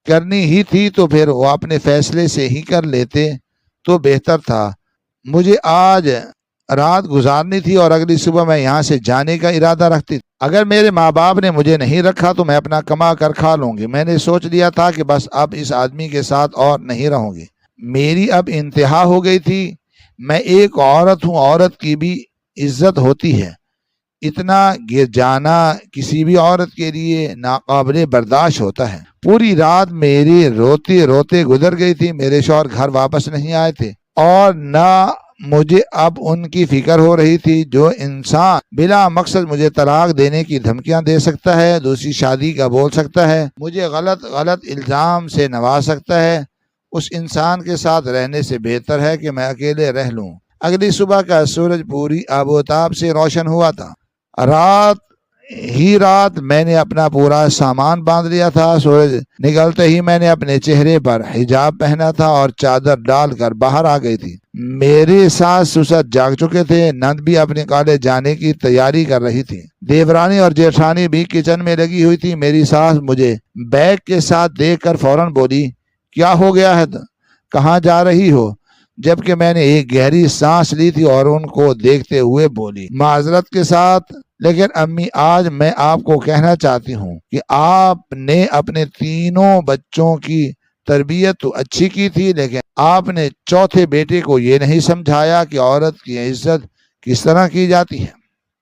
کرنی ہی تھی تو پھر وہ اپنے فیصلے سے ہی کر لیتے تو بہتر تھا۔ مجھے آج رات گزارنی تھی اور اگلی صبح میں یہاں سے جانے کا ارادہ رکھتی تھی۔ اگر میرے ماں باپ نے مجھے نہیں رکھا تو میں اپنا کما کر کھا لوں گی۔ میں نے سوچ لیا تھا کہ بس اب اس آدمی کے ساتھ اور نہیں رہوں گی۔ میری اب انتہا ہو گئی تھی۔ میں ایک عورت ہوں، عورت کی بھی عزت ہوتی ہے۔ اتنا گر جانا کسی بھی عورت کے لیے ناقابل برداشت ہوتا ہے۔ پوری رات میری روتے روتے گزر گئی تھی۔ میرے شوہر گھر واپس نہیں آئے تھے اور نہ مجھے اب ان کی فکر ہو رہی تھی۔ جو انسان بلا مقصد مجھے طلاق دینے کی دھمکیاں دے سکتا ہے، دوسری شادی کا بول سکتا ہے، مجھے غلط الزام سے نواز سکتا ہے، اس انسان کے ساتھ رہنے سے بہتر ہے کہ میں اکیلے رہ لوں۔ اگلی صبح کا سورج پوری آب و تاب سے روشن ہوا تھا۔ رات میں نے اپنا پورا سامان باندھ لیا تھا۔ سورج نکلتے ہی میں نے اپنے چہرے پر حجاب پہنا تھا اور چادر ڈال کر باہر آ گئی تھی۔ میرے ساس سسر جاگ چکے تھے۔ نند بھی اپنے کالج جانے کی تیاری کر رہی تھی۔ دیورانی اور جیٹھانی بھی کچن میں لگی ہوئی تھی۔ میری ساس مجھے بیگ کے ساتھ دیکھ کر فوراً بولی، کیا ہو گیا ہے، کہاں جا رہی ہو؟ جبکہ میں نے ایک گہری سانس لی تھی اور ان کو دیکھتے ہوئے بولی، معذرت کے ساتھ لیکن امی، آج میں آپ کو کہنا چاہتی ہوں کہ آپ نے اپنے تینوں بچوں کی تربیت تو اچھی کی تھی، لیکن آپ نے چوتھے بیٹے کو یہ نہیں سمجھایا کہ عورت کی عزت کس طرح کی جاتی ہے،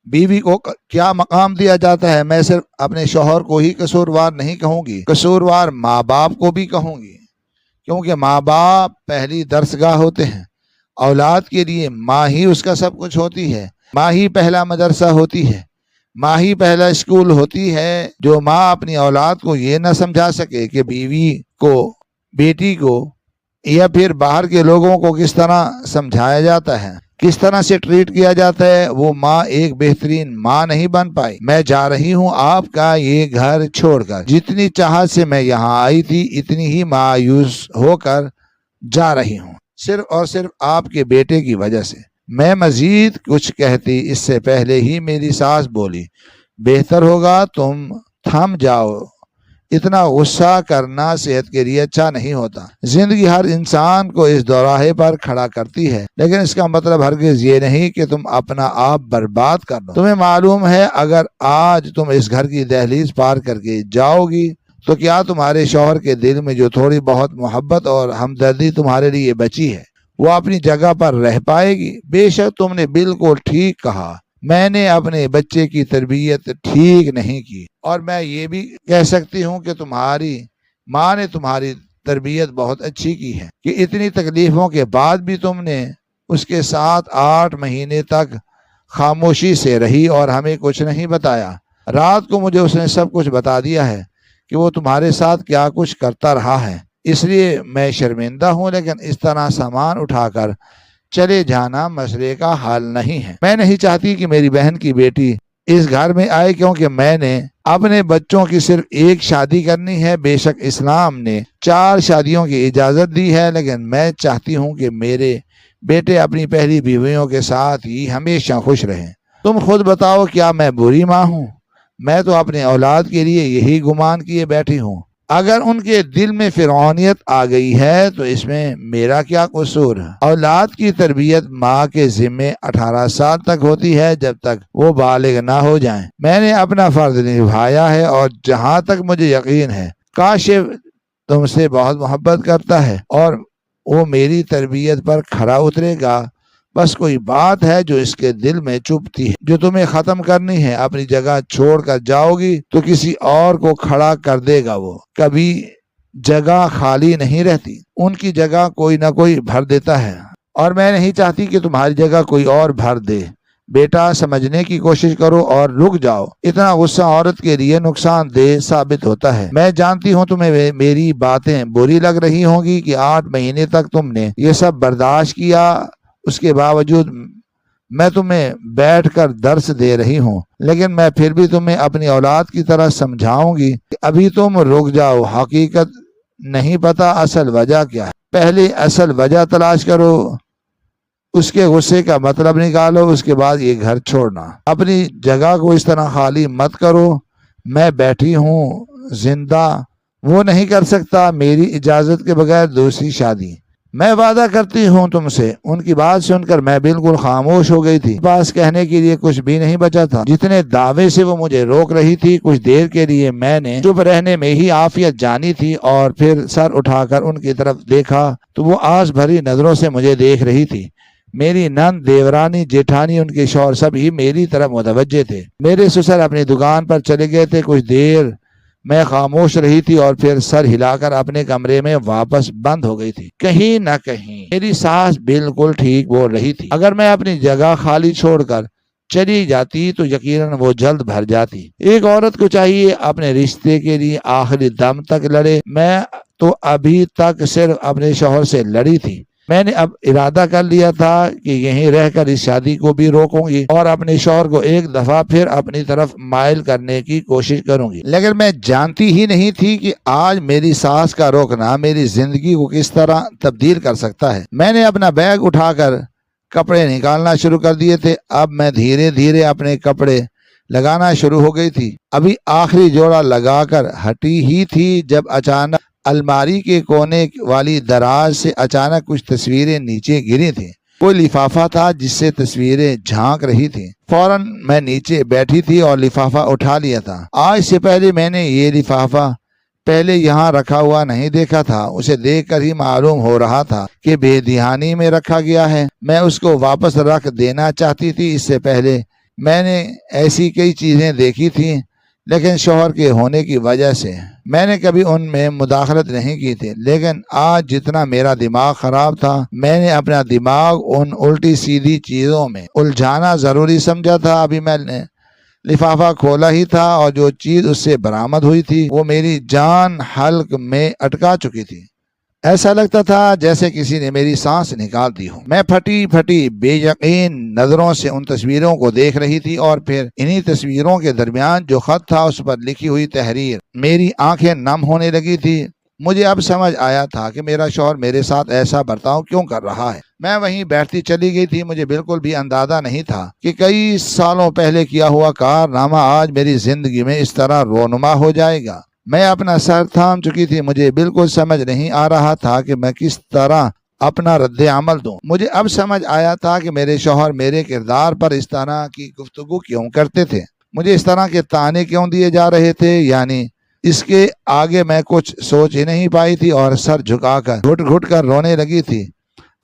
بیوی کو کیا مقام دیا جاتا ہے۔ میں صرف اپنے شوہر کو ہی قصوروار نہیں کہوں گی، قصوروار ماں باپ کو بھی کہوں گی، کیونکہ ماں باپ پہلی درسگاہ ہوتے ہیں۔ اولاد کے لیے ماں ہی اس کا سب کچھ ہوتی ہے، ماں ہی پہلا مدرسہ ہوتی ہے، ماں ہی پہلا اسکول ہوتی ہے۔ جو ماں اپنی اولاد کو یہ نہ سمجھا سکے کہ بیوی کو، بیٹی کو یا پھر باہر کے لوگوں کو کس طرح سمجھایا جاتا ہے، کس طرح سے ٹریٹ کیا جاتا ہے، وہ ماں ایک بہترین ماں نہیں بن پائی۔ میں جا رہی ہوں آپ کا یہ گھر چھوڑ کر۔ جتنی چاہت سے میں یہاں آئی تھی اتنی ہی مایوس ہو کر جا رہی ہوں، صرف اور صرف آپ کے بیٹے کی وجہ سے۔ میں مزید کچھ کہتی اس سے پہلے ہی میری ساس بولی، بہتر ہوگا تم تھم جاؤ، اتنا غصہ کرنا صحت کے لیے اچھا نہیں ہوتا۔ زندگی ہر انسان کو اس دوراہے پر کھڑا کرتی ہے، لیکن اس کا مطلب ہرگز یہ نہیں کہ تم اپنا آپ برباد کر لو۔ تمہیں معلوم ہے اگر آج تم اس گھر کی دہلیز پار کر کے جاؤ گی تو کیا تمہارے شوہر کے دل میں جو تھوڑی بہت محبت اور ہمدردی تمہارے لیے بچی ہے وہ اپنی جگہ پر رہ پائے گی؟ بے شک تم نے بالکل ٹھیک کہا، میں نے اپنے بچے کی تربیت ٹھیک نہیں کی، اور میں یہ بھی کہہ سکتی ہوں کہ تمہاری ماں نے تمہاری تربیت بہت اچھی کی ہے کہ اتنی تکلیفوں کے بعد بھی تم نے اس کے ساتھ 8 مہینے تک خاموشی سے رہی اور ہمیں کچھ نہیں بتایا۔ رات کو مجھے اس نے سب کچھ بتا دیا ہے کہ وہ تمہارے ساتھ کیا کچھ کرتا رہا ہے، اس لیے میں شرمندہ ہوں، لیکن اس طرح سامان اٹھا کر چلے جانا مسئلے کا حل نہیں ہے۔ میں نہیں چاہتی کہ میری بہن کی بیٹی اس گھر میں آئے، کیونکہ میں نے اپنے بچوں کی صرف ایک شادی کرنی ہے۔ بے شک اسلام نے 4 شادیوں کی اجازت دی ہے، لیکن میں چاہتی ہوں کہ میرے بیٹے اپنی پہلی بیویوں کے ساتھ ہی ہمیشہ خوش رہیں۔ تم خود بتاؤ، کیا میں بری ماں ہوں؟ میں تو اپنے اولاد کے لیے یہی گمان کیے بیٹھی ہوں۔ اگر ان کے دل میں فرعونیت آ گئی ہے تو اس میں میرا کیا قصور ہے؟ اولاد کی تربیت ماں کے ذمے 18 سال تک ہوتی ہے، جب تک وہ بالغ نہ ہو جائیں۔ میں نے اپنا فرض نبھایا ہے، اور جہاں تک مجھے یقین ہے کاشف تم سے بہت محبت کرتا ہے اور وہ میری تربیت پر کھرا اترے گا۔ بس کوئی بات ہے جو اس کے دل میں چبھتی ہے، جو تمہیں ختم کرنی ہے۔ اپنی جگہ چھوڑ کر جاؤ گی تو کسی اور کو کھڑا کر دے گا۔ وہ کبھی جگہ خالی نہیں رہتی، ان کی جگہ کوئی نہ کوئی بھر دیتا ہے، اور میں نہیں چاہتی کہ تمہاری جگہ کوئی اور بھر دے۔ بیٹا سمجھنے کی کوشش کرو اور رک جاؤ، اتنا غصہ عورت کے لیے نقصان دہ ثابت ہوتا ہے۔ میں جانتی ہوں تمہیں میری باتیں بری لگ رہی ہوں گی کہ 8 مہینے تک تم نے یہ سب برداشت کیا، اس کے باوجود میں تمہیں بیٹھ کر درس دے رہی ہوں، لیکن میں پھر بھی تمہیں اپنی اولاد کی طرح سمجھاؤں گی کہ ابھی تم رک جاؤ، حقیقت نہیں پتا اصل وجہ کیا ہے، پہلے اصل وجہ تلاش کرو، اس کے غصے کا مطلب نکالو، اس کے بعد یہ گھر چھوڑنا۔ اپنی جگہ کو اس طرح خالی مت کرو، میں بیٹھی ہوں، زندہ وہ نہیں کر سکتا میری اجازت کے بغیر دوسری شادی۔ میں وعدہ کرتی ہوں تم سے۔ ان کی بات سن کر میں بالکل خاموش ہو گئی تھی، پاس کہنے کے لیے کچھ بھی نہیں بچا تھا۔ جتنے دعوے سے وہ مجھے روک رہی تھی، کچھ دیر کے لیے میں نے چپ رہنے میں ہی عافیت جانی تھی، اور پھر سر اٹھا کر ان کی طرف دیکھا تو وہ آس بھری نظروں سے مجھے دیکھ رہی تھی۔ میری نند، دیورانی، جیٹھانی، ان کے شوہر سب ہی میری طرف متوجہ تھے۔ میرے سسر اپنی دکان پر چلے گئے تھے۔ کچھ دیر میں خاموش رہی تھی اور پھر سر ہلا کر اپنے کمرے میں واپس بند ہو گئی تھی۔ کہیں نہ کہیں میری ساس بالکل ٹھیک بول رہی تھی۔ اگر میں اپنی جگہ خالی چھوڑ کر چلی جاتی تو یقیناً وہ جلد بھر جاتی۔ ایک عورت کو چاہیے اپنے رشتے کے لیے آخری دم تک لڑے۔ میں تو ابھی تک صرف اپنے شوہر سے لڑی تھی۔ میں نے اب ارادہ کر لیا تھا کہ یہیں رہ کر اس شادی کو بھی روکوں گی اور اپنے شوہر کو ایک دفعہ پھر اپنی طرف مائل کرنے کی کوشش کروں گی۔ لیکن میں جانتی ہی نہیں تھی کہ آج میری ساس کا روکنا میری زندگی کو کس طرح تبدیل کر سکتا ہے۔ میں نے اپنا بیگ اٹھا کر کپڑے نکالنا شروع کر دیے تھے۔ اب میں دھیرے دھیرے اپنے کپڑے لگانا شروع ہو گئی تھی۔ ابھی آخری جوڑا لگا کر ہٹی ہی تھی جب اچانک الماری کے کونے والی دراز سے اچانک کچھ تصویریں نیچے گری تھیں۔ کوئی لفافہ تھا جس سے تصویریں جھانک رہی تھیں۔ فوراً میں نیچے بیٹھی تھی اور لفافہ اٹھا لیا تھا۔ آج سے پہلے میں نے یہ لفافہ پہلے یہاں رکھا ہوا نہیں دیکھا تھا۔ اسے دیکھ کر ہی معلوم ہو رہا تھا کہ بے دھیانی میں رکھا گیا ہے۔ میں اس کو واپس رکھ دینا چاہتی تھی۔ اس سے پہلے میں نے ایسی کئی چیزیں دیکھی تھیں، لیکن شوہر کے ہونے کی وجہ سے میں نے کبھی ان میں مداخلت نہیں کی تھی۔ لیکن آج جتنا میرا دماغ خراب تھا، میں نے اپنا دماغ ان الٹی سیدھی چیزوں میں الجھانا ضروری سمجھا تھا۔ ابھی میں نے لفافہ کھولا ہی تھا اور جو چیز اس سے برآمد ہوئی تھی وہ میری جان حلق میں اٹکا چکی تھی۔ ایسا لگتا تھا جیسے کسی نے میری سانس نکال دی ہو۔ میں پھٹی پھٹی بے یقین نظروں سے ان تصویروں کو دیکھ رہی تھی، اور پھر انہی تصویروں کے درمیان جو خط تھا اس پر لکھی ہوئی تحریر۔ میری آنکھیں نم ہونے لگی تھی۔ مجھے اب سمجھ آیا تھا کہ میرا شوہر میرے ساتھ ایسا برتاؤ کیوں کر رہا ہے۔ میں وہیں بیٹھتی چلی گئی تھی۔ مجھے بالکل بھی اندازہ نہیں تھا کہ کئی سالوں پہلے کیا ہوا کارنامہ آج میری زندگی میں اس طرح رونما ہو جائے گا۔ میں اپنا سر تھام چکی تھی۔ مجھے بالکل سمجھ نہیں آ رہا تھا کہ میں کس طرح اپنا رد عمل دوں۔ مجھے اب سمجھ آیا تھا کہ میرے شوہر میرے کردار پر اس طرح کی گفتگو کیوں کرتے تھے، مجھے اس طرح کے طعنے کیوں دیے جا رہے تھے۔ یعنی اس کے آگے میں کچھ سوچ ہی نہیں پائی تھی اور سر جھکا کر گھٹ گھٹ کر رونے لگی تھی۔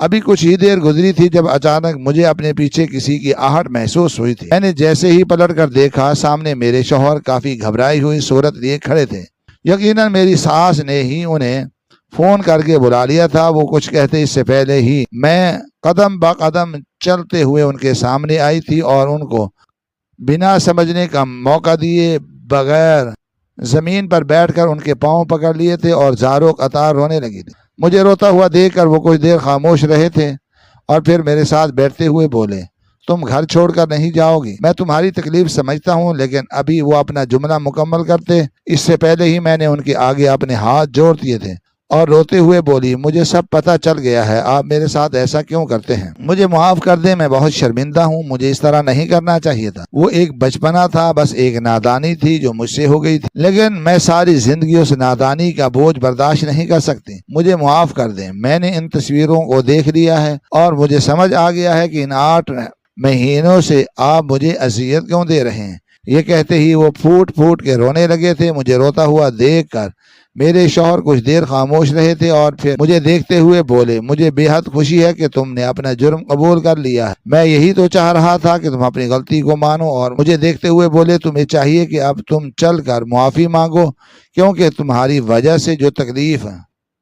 ابھی کچھ ہی دیر گزری تھی جب اچانک مجھے اپنے پیچھے کسی کی آہٹ محسوس ہوئی تھی۔ میں نے جیسے ہی پلٹ کر دیکھا، سامنے میرے شوہر کافی گھبرائی ہوئی صورت لیے کھڑے تھے۔ یقیناً میری ساس نے ہی انہیں فون کر کے بلا لیا تھا۔ وہ کچھ کہتے اس سے پہلے ہی میں قدم با قدم چلتے ہوئے ان کے سامنے آئی تھی اور ان کو بنا سمجھنے کا موقع دیے بغیر زمین پر بیٹھ کر ان کے پاؤں پکڑ لیے تھے اور زاروں قطار رونے لگی تھی۔ مجھے روتا ہوا دیکھ کر وہ کچھ دیر خاموش رہے تھے اور پھر میرے ساتھ بیٹھتے ہوئے بولے، تم گھر چھوڑ کر نہیں جاؤ گی؟ میں تمہاری تکلیف سمجھتا ہوں، لیکن ابھی وہ اپنا جملہ مکمل کرتے اس سے پہلے ہی میں نے ان کے آگے اپنے ہاتھ جوڑ دیے تھے اور روتے ہوئے بولی، مجھے سب پتہ چل گیا ہے، آپ میرے ساتھ ایسا کیوں کرتے ہیں؟ مجھے معاف کر دیں، میں بہت شرمندہ ہوں، مجھے اس طرح نہیں کرنا چاہیے تھا۔ وہ ایک بچپنا تھا، بس ایک نادانی تھی جو مجھ سے ہو گئی تھی، لیکن میں ساری زندگی اس نادانی کا بوجھ برداشت نہیں کر سکتی۔ مجھے معاف کر دیں۔ میں نے ان تصویروں کو دیکھ لیا ہے اور مجھے سمجھ آ گیا ہے کہ ان 8 مہینوں سے آپ مجھے اذیت کیوں دے رہے ہیں۔ یہ کہتے ہی وہ پھوٹ پھوٹ کے رونے لگے تھے۔ مجھے روتا ہوا دیکھ کر میرے شوہر کچھ دیر خاموش رہے تھے اور پھر مجھے دیکھتے ہوئے بولے، مجھے بے حد خوشی ہے کہ تم نے اپنا جرم قبول کر لیا ہے۔ میں یہی تو چاہ رہا تھا کہ تم اپنی غلطی کو مانو۔ اور مجھے دیکھتے ہوئے بولے، تمہیں چاہیے کہ اب تم چل کر معافی مانگو، کیونکہ تمہاری وجہ سے جو تکلیف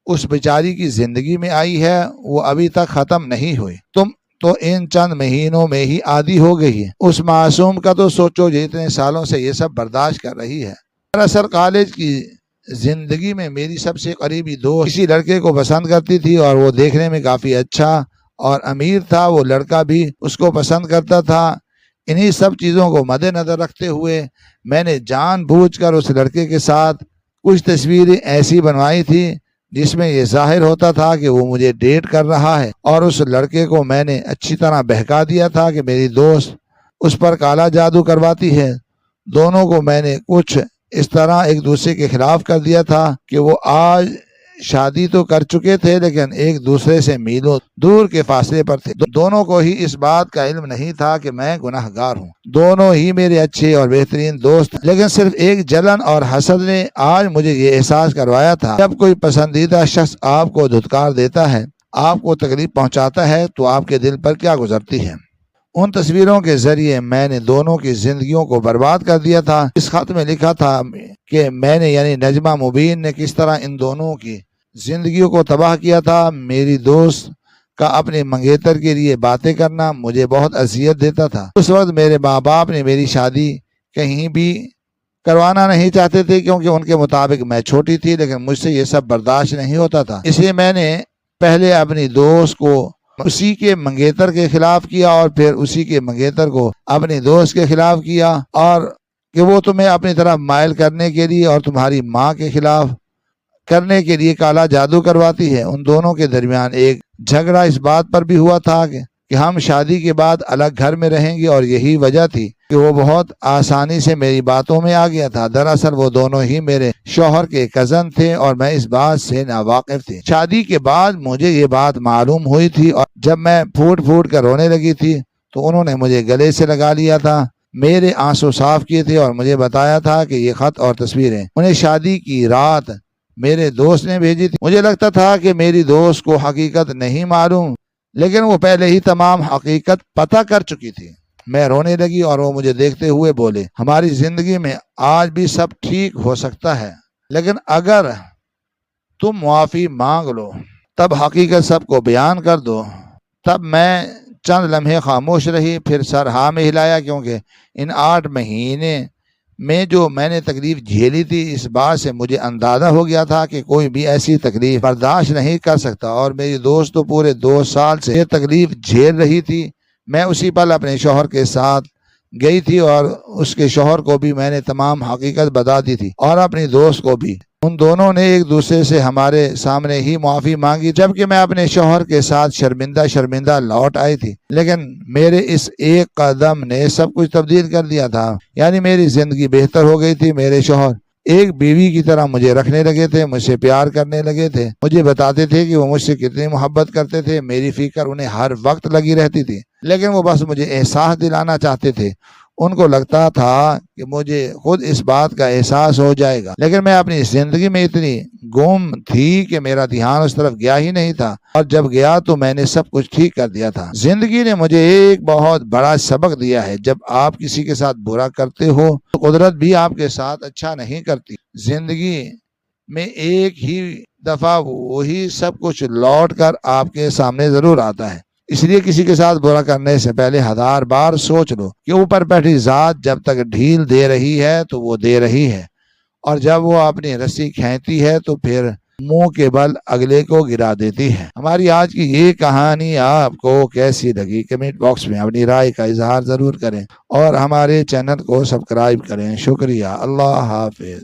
اس بیچاری کی زندگی میں آئی ہے وہ ابھی تک ختم نہیں ہوئی۔ تو ان چند مہینوں میں ہی عادی ہو گئی ہے۔ اس معصوم کا تو سوچو جو اتنے سالوں سے یہ سب برداشت کر رہی ہے۔ دراصل کالج کی زندگی میں میری سب سے قریبی دوست کسی لڑکے کو پسند کرتی تھی اور وہ دیکھنے میں کافی اچھا اور امیر تھا، وہ لڑکا بھی اس کو پسند کرتا تھا۔ انہی سب چیزوں کو مد نظر رکھتے ہوئے میں نے جان بوجھ کر اس لڑکے کے ساتھ کچھ تصویریں ایسی بنوائی تھی جس میں یہ ظاہر ہوتا تھا کہ وہ مجھے ڈیٹ کر رہا ہے، اور اس لڑکے کو میں نے اچھی طرح بہکا دیا تھا کہ میری دوست اس پر کالا جادو کرواتی ہے۔ دونوں کو میں نے کچھ اس طرح ایک دوسرے کے خلاف کر دیا تھا کہ وہ آج شادی تو کر چکے تھے لیکن ایک دوسرے سے میلوں دور کے فاصلے پر تھے۔ دونوں کو ہی اس بات کا علم نہیں تھا کہ میں گناہ گار ہوں۔ دونوں ہی میرے اچھے اور بہترین دوست، لیکن صرف ایک جلن اور حسد نے آج مجھے یہ احساس کروایا تھا، جب کوئی پسندیدہ شخص آپ کو دھتکار دیتا ہے، آپ کو تکلیف پہنچاتا ہے، تو آپ کے دل پر کیا گزرتی ہے۔ ان تصویروں کے ذریعے میں نے دونوں کی زندگیوں کو برباد کر دیا تھا۔ اس خط میں لکھا تھا کہ میں نے یعنی نجمہ مبین نے کس طرح ان دونوں کی زندگیوں کو تباہ کیا تھا۔ میری دوست کا اپنے منگیتر کے لیے باتیں کرنا مجھے بہت اذیت دیتا تھا۔ اس وقت میرے ماں باپ نے میری شادی کہیں بھی کروانا نہیں چاہتے تھے کیونکہ ان کے مطابق میں چھوٹی تھی، لیکن مجھ سے یہ سب برداشت نہیں ہوتا تھا۔ اس لیے میں نے پہلے اپنی دوست کو اسی کے منگیتر کے خلاف کیا اور پھر اسی کے منگیتر کو اپنی دوست کے خلاف کیا، اور کہ وہ تمہیں اپنی طرف مائل کرنے کے لیے اور تمہاری ماں کے خلاف کرنے کے لیے کالا جادو کرواتی ہے۔ ان دونوں کے درمیان ایک جھگڑا اس بات پر بھی ہوا تھا کہ ہم شادی کے بعد الگ گھر میں رہیں گے، اور یہی وجہ تھی کہ وہ بہت آسانی سے میری باتوں میں آ گیا تھا۔ دراصل وہ دونوں ہی میرے شوہر کے کزن تھے اور میں اس بات سے ناواقف تھی۔ شادی کے بعد مجھے یہ بات معلوم ہوئی تھی، اور جب میں پھوٹ پھوٹ کر رونے لگی تھی تو انہوں نے مجھے گلے سے لگا لیا تھا، میرے آنسو صاف کیے تھے اور مجھے بتایا تھا کہ یہ خط اور تصویریں انہیں شادی کی رات میرے دوست نے بھیجی تھی۔ مجھے لگتا تھا کہ میری دوست کو حقیقت نہیں معلوم، لیکن وہ پہلے ہی تمام حقیقت پتہ کر چکی تھی۔ میں رونے لگی اور وہ مجھے دیکھتے ہوئے بولے، ہماری زندگی میں آج بھی سب ٹھیک ہو سکتا ہے، لیکن اگر تم معافی مانگ لو، تب حقیقت سب کو بیان کر دو۔ تب میں چند لمحے خاموش رہی، پھر سر ہاں میں ہلایا، کیونکہ ان 8 مہینے میں جو میں نے تکلیف جھیلی تھی، اس بات سے مجھے اندازہ ہو گیا تھا کہ کوئی بھی ایسی تکلیف برداشت نہیں کر سکتا، اور میری دوست تو پورے 2 سال سے یہ تکلیف جھیل رہی تھی۔ میں اسی پل اپنے شوہر کے ساتھ گئی تھی اور اس کے شوہر کو بھی میں نے تمام حقیقت بتا دی تھی، اور اپنی دوست کو بھی۔ ان دونوں نے ایک دوسرے سے ہمارے سامنے ہی معافی مانگی، جبکہ میں اپنے شوہر کے ساتھ شرمندہ لوٹ آئی تھی۔ لیکن میرے اس ایک قدم نے سب کچھ تبدیل کر دیا تھا، یعنی میری زندگی بہتر ہو گئی تھی۔ میرے شوہر ایک بیوی کی طرح مجھے رکھنے لگے تھے، مجھ سے پیار کرنے لگے تھے، مجھے بتاتے تھے کہ وہ مجھ سے کتنی محبت کرتے تھے۔ میری فکر انہیں ہر وقت لگی رہتی تھی، لیکن وہ بس مجھے احساس دلانا چاہتے تھے۔ ان کو لگتا تھا کہ مجھے خود اس بات کا احساس ہو جائے گا، لیکن میں اپنی زندگی میں اتنی گم تھی کہ میرا دھیان اس طرف گیا ہی نہیں تھا، اور جب گیا تو میں نے سب کچھ ٹھیک کر دیا تھا۔ زندگی نے مجھے ایک بہت بڑا سبق دیا ہے، جب آپ کسی کے ساتھ برا کرتے ہو تو قدرت بھی آپ کے ساتھ اچھا نہیں کرتی۔ زندگی میں ایک ہی دفعہ وہی سب کچھ لوٹ کر آپ کے سامنے ضرور آتا ہے، اس لیے کسی کے ساتھ برا کرنے سے پہلے 1000 بار سوچ لو کہ اوپر بیٹھی ذات جب تک ڈھیل دے رہی ہے تو وہ دے رہی ہے، اور جب وہ اپنی رسی کھینچتی ہے تو پھر منہ کے بل اگلے کو گرا دیتی ہے۔ ہماری آج کی یہ کہانی آپ کو کیسی لگی؟ کمنٹ باکس میں اپنی رائے کا اظہار ضرور کریں، اور ہمارے چینل کو سبسکرائب کریں۔ شکریہ۔ اللہ حافظ۔